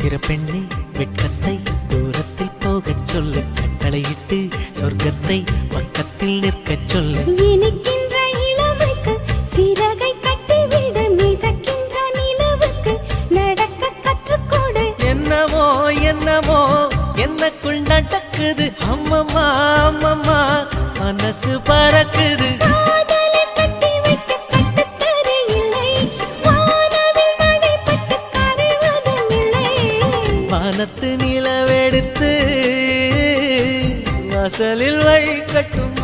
சித்திர பெண்ணே வெட்கத்தை தூரத்தில் போகச் சொல்லு, கட்டளையிட்டு சொர்க்கத்தை பக்கத்தில் நிற்கச் சொல்லு. இனிக்கின்ற இளமைக்கு சிறகை கட்டிவிடு, மிதக்கின்ற நிலவுக்கு நடக்க கற்றுக்கொடு. என்னமோ என்னமோ என்னக்குள் நடக்குது, அம்மம்மா அம்மம்மா மனசு பறக்குது. காதலை கட்டி வைக்க கட்டுத்தரை இல்லை, வானவில் மழைப்பட்டு கரைவதும் இல்லை. வானத்து நிலவெடுத்து வாசலில் வைக்கட்டும்